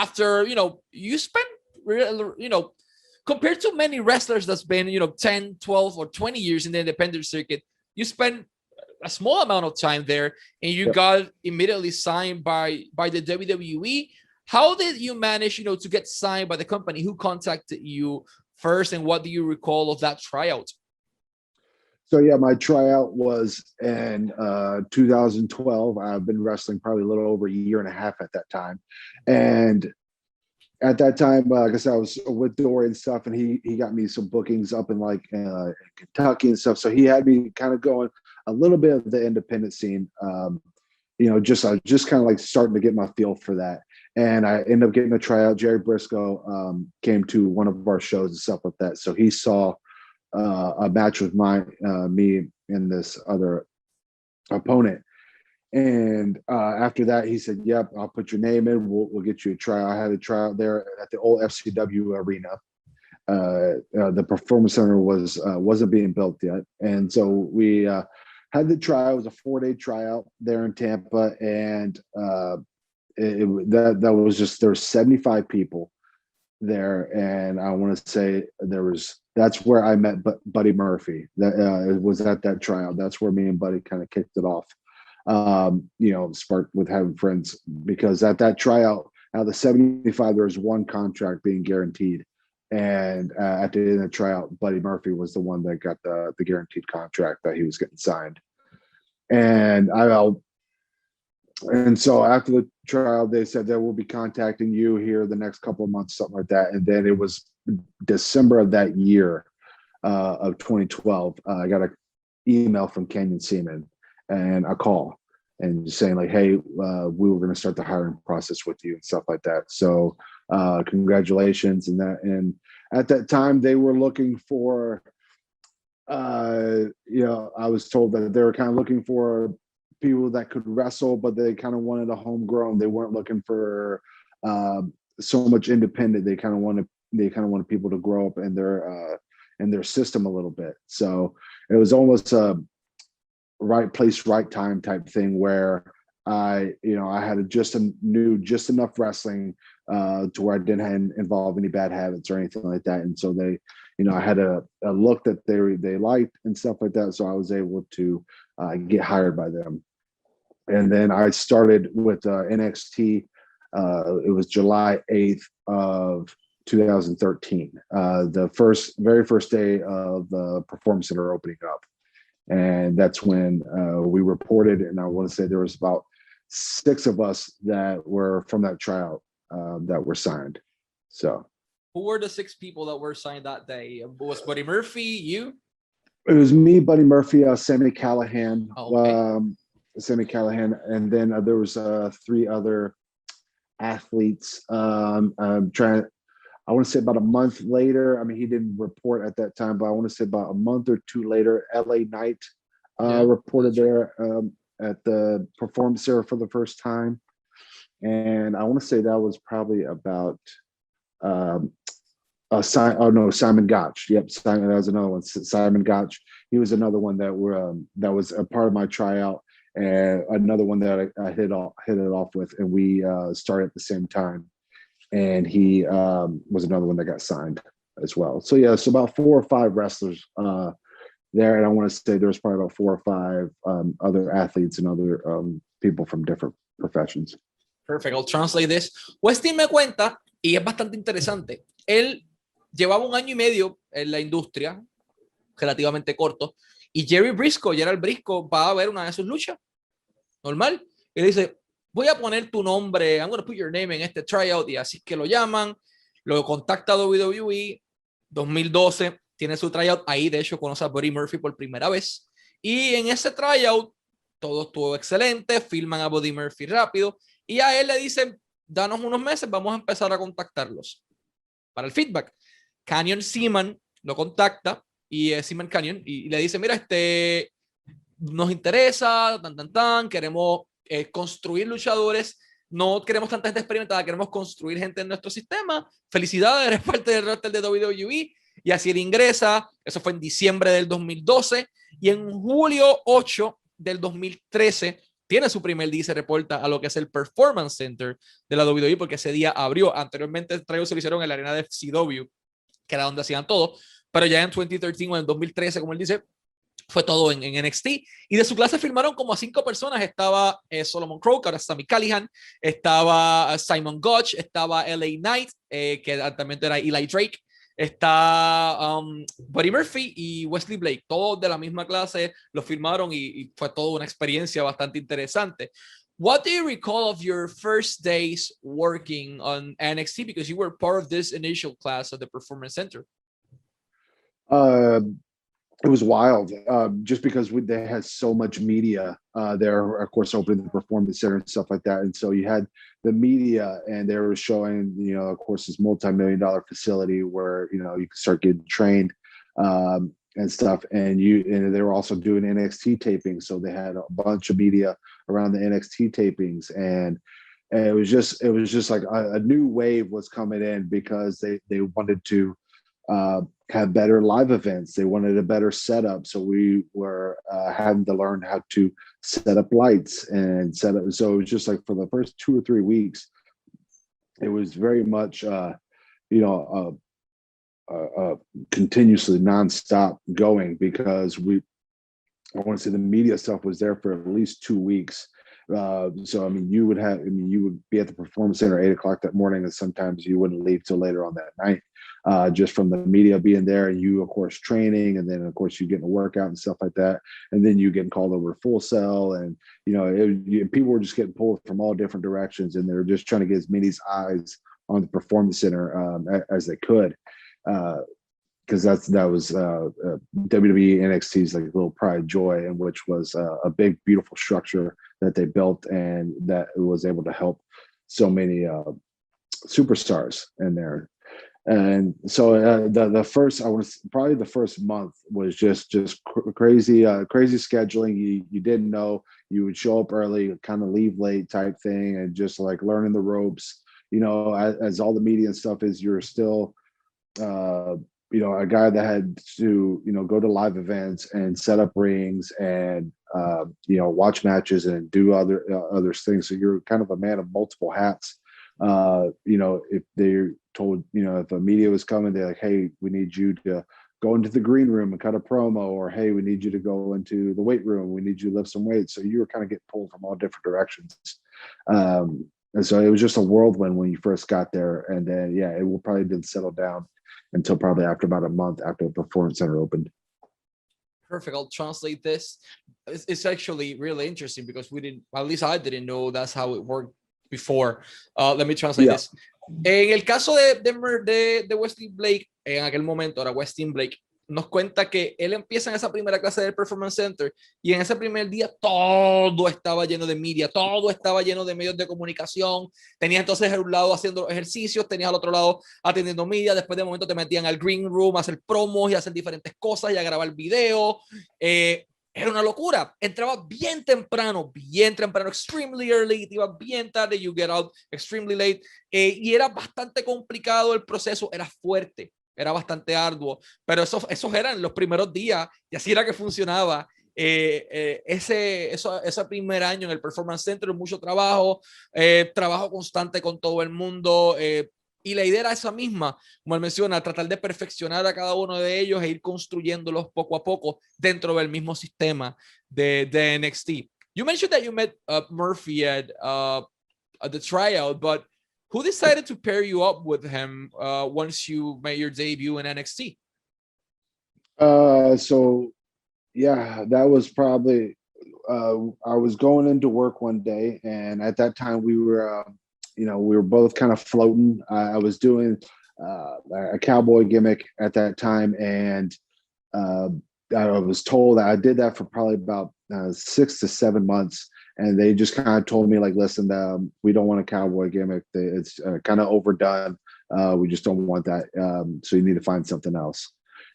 after, you spend, compared to many wrestlers that's been, 10, 12, or 20 years in the independent circuit, you spend a small amount of time there, and you got immediately signed by the WWE. How did you manage, to get signed by the company? Who contacted you first, and what do you recall of that tryout? So yeah, my tryout was in 2012. I've been wrestling probably a little over a year and a half at that time, and at that time, I guess I was with Dory and stuff, and he got me some bookings up in like Kentucky and stuff. So he had me kind of going a little bit of the independent scene. I was just kind of like starting to get my feel for that. And I ended up getting a tryout. Jerry Briscoe came to one of our shows and stuff like that. So he saw a match with me and this other opponent. And after that, he said, "Yep, I'll put your name in. We'll get you a tryout." I had a tryout there at the old FCW arena. The Performance Center wasn't being built yet, and so we had the tryout. It was a 4-day tryout there in Tampa, and that was just, there were 75 people there, and I want to say that's where I met Buddy Murphy. It was at that tryout. That's where me and Buddy kind of kicked it off. Sparked with having friends, because at that tryout, out of the 75, there was one contract being guaranteed, and at the end of the tryout, Buddy Murphy was the one that got the guaranteed contract that he was getting signed. And so after the trial, they said they will be contacting you here the next couple of months, something like that. And then it was December of that year, of 2012. I got an email from Canyon Seaman and a call, and saying like, "Hey, we were going to start the hiring process with you," and stuff like that. So congratulations. And at that time they were looking for, I was told that they were kind of looking for people that could wrestle, but they kind of wanted a homegrown. They weren't looking for so much independent. They kind of wanted people to grow up in their system a little bit. So it was almost a right place, right time type thing, where I had knew just enough wrestling to where I didn't involve any bad habits or anything like that. And so they, I had a look that they liked and stuff like that. So I was able to get hired by them. And then I started with NXT. It was July 8th of 2013, the very first day of the Performance Center opening up. And that's when we reported, and I want to say there was about 6 of us that were from that tryout that were signed. So who were the 6 people that were signed that day? Was Buddy Murphy, you? It was me, Buddy Murphy, Sammy Callahan, okay. Sammy Callahan, and then there was 3 other athletes. I want to say about a month later. I mean, he didn't report at that time, but I want to say about a month or 2 later, LA Knight reported there at the Performance Center for the first time. And I want to say that was probably about Simon Gotch. Yep, Simon. That was another one. Simon Gotch. He was another one that was a part of my tryout, and another one that I hit it off with, and we started at the same time. And he was another one that got signed as well. So yeah, it's about 4 or 5 wrestlers there, and I want to say there was probably about 4 or 5 other athletes and other people from different professions. Perfect. I'll translate this. Wesley me cuenta, y es bastante interesante. Él llevaba 1 año y medio en la industria, relativamente corto, y Gerald Briscoe, va a ver una de sus luchas. Normal. Y le dice, voy a poner tu nombre, I'm going to put your name en este tryout, y así que lo llaman, lo contacta WWE, 2012, tiene su tryout, ahí de hecho conoce a Buddy Murphy por primera vez, y en ese tryout todo estuvo excelente, filman a Buddy Murphy rápido, y a él le dicen, danos unos meses, vamos a empezar a contactarlos para el feedback. Canyon Seaman lo contacta, y Seaman Canyon, y le dice, mira, nos interesa, queremos construir luchadores, no queremos tanta gente experimentada, queremos construir gente en nuestro sistema. Felicidades, eres parte del roster de WWE. Y así él ingresa. Eso fue en diciembre del 2012, y en julio 8 del 2013 tiene su primer día y se reporta a lo que es el Performance Center de la WWE, porque ese día abrió. Anteriormente el tryout se lo hicieron en la arena de FCW, que era donde hacían todo, pero ya en 2013 o en 2013, como él dice, fue todo en NXT. Y de su clase firmaron como a 5 personas. Estaba Solomon Crowe, que ahora es Sami Callihan, estaba Simon Gotch, estaba LA Knight, que también era Eli Drake, está Buddy Murphy y Wesley Blake, todos de la misma clase, lo firmaron y fue toda una experiencia bastante interesante. What do you recall of your first days working on NXT? Because you were part of this initial class at the Performance Center. It was wild, just because they had so much media there, of course, opening the Performance Center and stuff like that. And so you had the media, and they were showing, of course, this multi-million-dollar facility where, you could start getting trained and stuff. And they were also doing NXT tapings. So they had a bunch of media around the NXT tapings. And it was just like a new wave was coming in, because they wanted to have better live events. They wanted a better setup. So we were having to learn how to set up lights and set up. So it was just like for the first 2 or 3 weeks, it was very much, continuously nonstop going, because I want to say the media stuff was there for at least 2 weeks. So, you would be at the Performance Center 8 o'clock that morning, and sometimes you wouldn't leave till later on that night. Just from the media being there, and you, of course, training, and then, of course, you getting a workout and stuff like that, and then you getting called over to Full Cell, and people were just getting pulled from all different directions, and they were just trying to get as many eyes on the Performance Center as they could, because that was WWE NXT's like little pride and joy, and which was a big, beautiful structure that they built, and that was able to help so many superstars in there. And so the first, probably the first month was just crazy scheduling. You didn't know, you would show up early, kind of leave late type thing, and just like learning the ropes, as all the media and stuff is, you're still, a guy that had to, go to live events and set up rings and, watch matches and do other things. So you're kind of a man of multiple hats. If they're told, if a media was coming, they're like, hey, we need you to go into the green room and cut a promo, or hey, we need you to go into the weight room, we need you to lift some weights. So you were kind of getting pulled from all different directions. And so it was just a whirlwind when you first got there. And then, it will probably didn't settle down until probably after about a month after the Performance Center opened. Perfect. I'll translate this. It's actually really interesting, because at least I didn't know that's how it worked before. Let me translate this. En el caso de Wesley Blake, en aquel momento era Wesley Blake, nos cuenta que él empieza en esa primera clase del Performance Center, y en ese primer día todo estaba lleno de media, todo estaba lleno de medios de comunicación. Tenías entonces a un lado haciendo ejercicios, tenías al otro lado atendiendo media, después de momento te metían al green room a hacer promos y a hacer diferentes cosas y a grabar video. Era una locura. Entraba bien temprano, extremely early, te ibas bien tarde, you get out extremely late, y era bastante complicado el proceso, era fuerte, era bastante arduo, pero esos eran los primeros días, y así era que funcionaba. Ese primer año en el Performance Center, mucho trabajo, trabajo constante con todo el mundo, y la idea era esa misma, como él menciona, tratar de perfeccionar a cada uno de ellos e ir construyéndolos poco a poco dentro del mismo sistema de NXT. You mentioned that you met Murphy at the tryout, but who decided to pair you up with him once you made your debut in NXT? So that was probably, I was going into work one day, and at that time we were we were both kind of floating. I was doing a cowboy gimmick at that time, and I was told that I did that for probably about 6 to 7 months, and they just kind of told me, like, listen, we don't want a cowboy gimmick. It's kind of overdone. We just don't want that. So you need to find something else.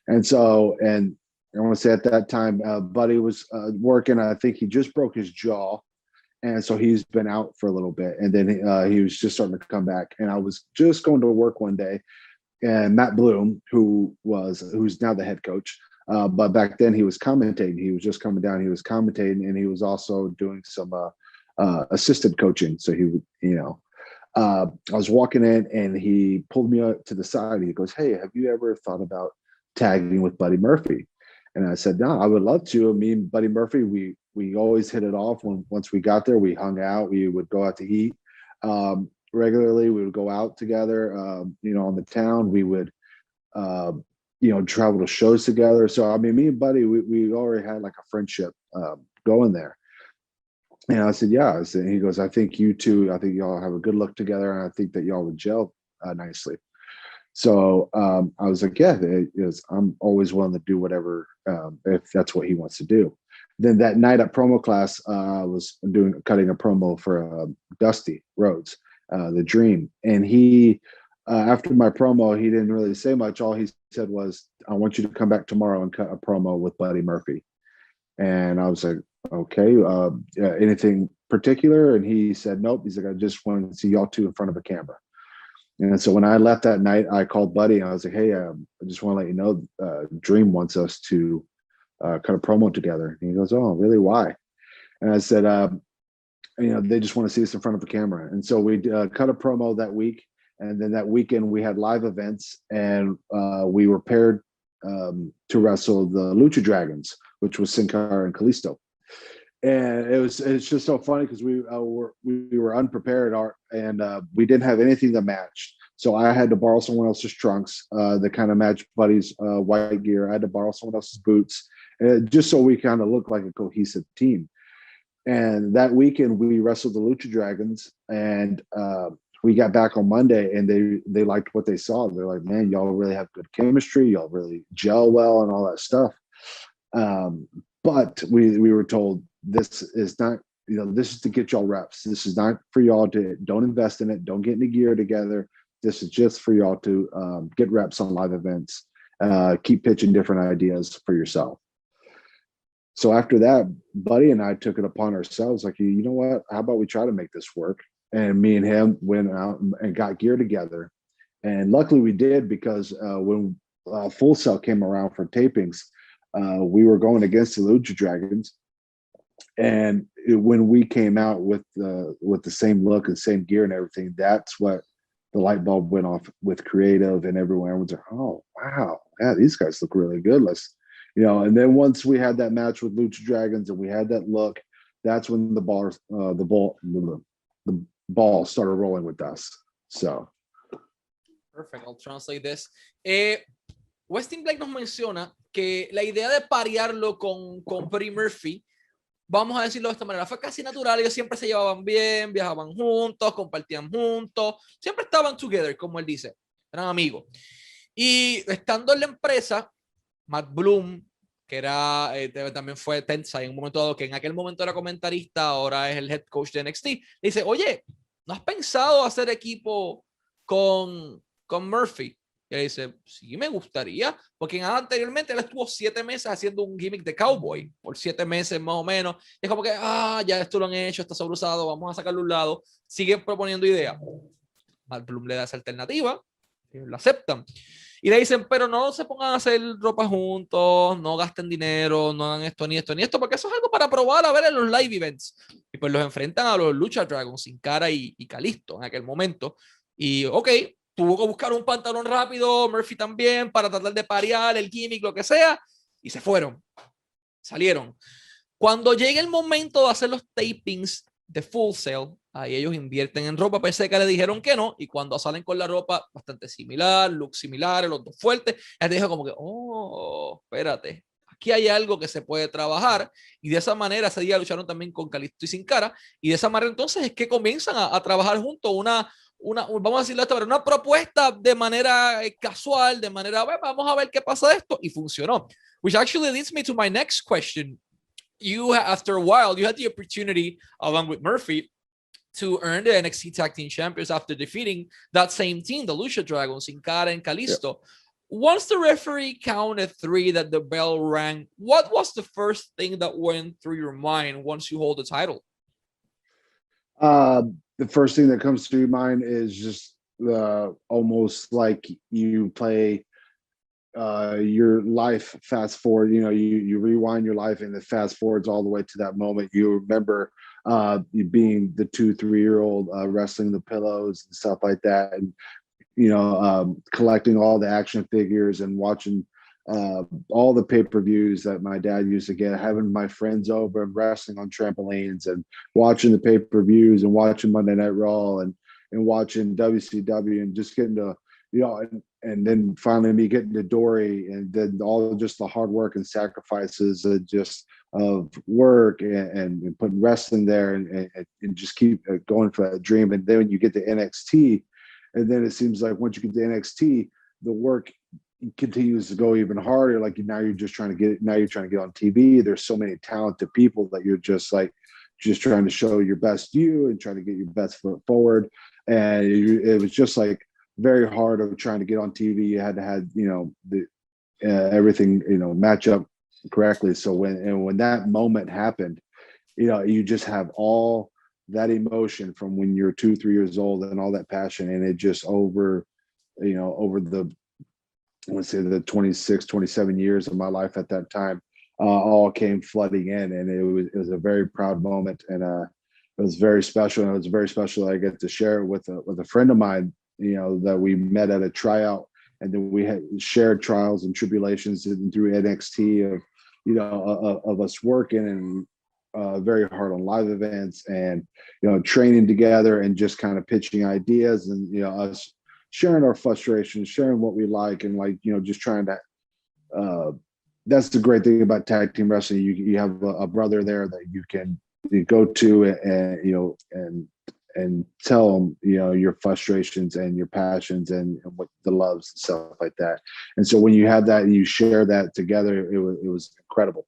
And I want to say at that time, Buddy was working. I think he just broke his jaw. And so he's been out for a little bit, and then he was just starting to come back. And I was just going to work one day, and Matt Bloom, who's now the head coach, but back then he was commentating. He was just coming down. He was commentating, and he was also doing some assistant coaching. So he would, I was walking in and he pulled me up to the side. He goes, "Hey, have you ever thought about tagging with Buddy Murphy?" And I said, "No, I would love to." Me and Buddy Murphy, we always hit it off. Once we got there, we hung out. We would go out to eat regularly. We would go out together, on the town. We would, travel to shows together. So, I mean, me and Buddy, we already had like a friendship going there. And I said, "Yeah." I said, and he goes, "I think you two, I think y'all have a good look together. And I think that y'all would gel nicely." So I was like, "Yeah, I'm always willing to do whatever if that's what he wants to do." Then that night at promo class, I was cutting a promo for Dusty Rhodes, the Dream, and he after my promo, he didn't really say much. All he said was, "I want you to come back tomorrow and cut a promo with Buddy Murphy." And I was like, "Okay, anything particular?" And he said, "Nope." He's like, "I just wanted to see y'all two in front of a camera." And so when I left that night, I called Buddy and I was like, "Hey, I just want to let you know, Dream wants us to cut a promo together." And he goes, "Oh, really? Why?" And I said, "They just want to see us in front of a camera." And so we cut a promo that week. And then that weekend we had live events, and we were paired to wrestle the Lucha Dragons, which was Sin Cara and Kalisto. And it's just so funny because we were unprepared, and we didn't have anything that matched. So I had to borrow someone else's trunks that kind of matched Buddy's white gear. I had to borrow someone else's boots, just so we kind of looked like a cohesive team. And that weekend we wrestled the Lucha Dragons, and we got back on Monday, and they liked what they saw. They're like, "Man, y'all really have good chemistry. Y'all really gel well and all that stuff." But we were told, this is not, this is to get y'all reps. This is not for y'all to, don't invest in it. Don't get any gear together. This is just for y'all to get reps on live events, keep pitching different ideas for yourself. So after that, Buddy and I took it upon ourselves, like, "You know what? How about we try to make this work?" And me and him went out and got gear together. And luckily we did, because when Full Sail came around for tapings, we were going against the Lucha Dragons. And when we came out with the same look and same gear and everything, that's what the light bulb went off with creative, and everyone was like, "Oh, wow, yeah, these guys look really good. Let's," and then once we had that match with Lucha Dragons and we had that look, that's when the ball started rolling with us. So Perfect. I'll translate this. Wesley Blake nos menciona que la idea de parearlo con Buddy Murphy, vamos a decirlo de esta manera, fue casi natural. Ellos siempre se llevaban bien, viajaban juntos, compartían juntos, siempre estaban together, como él dice, eran amigos. Y estando en la empresa, Matt Bloom, que era también fue Tensa en un momento dado, que en aquel momento era comentarista, ahora es el head coach de NXT, le dice, "Oye, ¿no has pensado hacer equipo con Murphy?" Y él dice, "Sí, me gustaría", porque anteriormente él estuvo 7 meses haciendo un gimmick de cowboy, por 7 meses más o menos. Y es como que, ya esto lo han hecho, está sobreusado, vamos a sacarlo a un lado. Siguen proponiendo ideas. Matt Bloom le da esa alternativa, lo aceptan. Y le dicen, "Pero no se pongan a hacer ropa juntos, no gasten dinero, no hagan esto, ni esto, ni esto, porque eso es algo para probar a ver en los live events." Y pues los enfrentan a los Lucha Dragons, Sin Cara y Kalisto en aquel momento. Y ok, tuvo que buscar un pantalón rápido, Murphy también, para tratar de parear el gimmick, lo que sea, y se fueron, salieron. Cuando llega el momento de hacer los tapings de Full Sail, ahí ellos invierten en ropa, pese a que le dijeron que no, y cuando salen con la ropa bastante similar, look similares, los dos fuertes, él dijo como que, espérate, aquí hay algo que se puede trabajar, y de esa manera ese día lucharon también con Kalisto y Sin Cara, y de esa manera entonces es que comienzan a trabajar juntos vamos a decirlo esta manera, una propuesta de manera casual, de manera, vamos a ver qué pasa de esto, y funcionó. Which actually leads me to my next question. After a while, you had the opportunity, along with Murphy, to earn the NXT Tag Team Champions after defeating that same team, the Lucha Dragons, Sin Cara and Kalisto. Yeah. Once the referee counted 3 that the bell rang, what was the first thing that went through your mind once you hold the title? The first thing that comes to your mind is just almost like you play your life fast forward. You rewind your life and it fast forwards all the way to that moment. You remember being the 2-3-year-old wrestling the pillows and stuff like that, and collecting all the action figures and watching all the pay-per-views that my dad used to get, having my friends over and wrestling on trampolines and watching the pay-per-views and watching Monday Night Raw and watching WCW and just getting to, and then finally me getting to Dory, and then all just the hard work and sacrifices of work and putting wrestling there and just keep going for that dream. And then when you get to NXT, and then it seems like once you get to NXT, the work continues to go even harder. Like now you're trying to get on TV. There's so many talented people that you're just trying to show your best you and trying to get your best foot forward. And it was just like very hard of trying to get on TV. You had to have, everything, match up correctly. So when that moment happened, you just have all that emotion from when you're 2-3 years old and all that passion, and it just over the, let's say the 26, 27 years of my life at that time, all came flooding in, and it was a very proud moment, and it was very special. And it was very special that I get to share it with a friend of mine, that we met at a tryout, and then we had shared trials and tribulations through NXT of us working and very hard on live events and training together and just kind of pitching ideas and us sharing our frustrations, sharing what we like, and just trying to that's the great thing about tag team wrestling. You have a brother there that you can go to and tell them your frustrations and your passions and what the loves and stuff like that. And so when you have that and you share that together, it was incredible.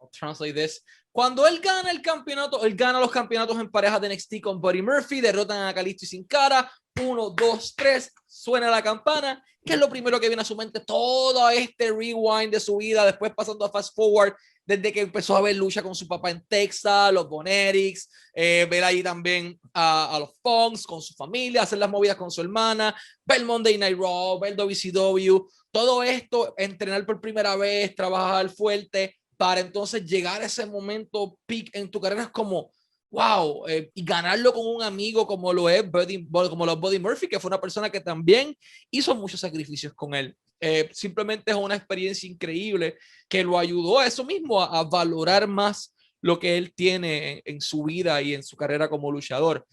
I'll translate this. Cuando él gana el campeonato, él gana los campeonatos en parejas de NXT con Buddy Murphy, derrotan a Kalisto y Sin Cara, 1, 2, 3, suena la campana, que es lo primero que viene a su mente, todo este rewind de su vida, después pasando a fast forward, desde que empezó a ver lucha con su papá en Texas, los Bonetics, ver ahí también a los Funks con su familia, hacer las movidas con su hermana, ver Monday Night Raw, ver WCW, todo esto, entrenar por primera vez, trabajar fuerte, para entonces llegar a ese momento peak en tu carrera. Es como, wow, y ganarlo con un amigo como lo es Buddy Murphy, que fue una persona que también hizo muchos sacrificios con él. Simplemente es una experiencia increíble que lo ayudó a eso mismo, a valorar más lo que él tiene en su vida y en su carrera como luchador.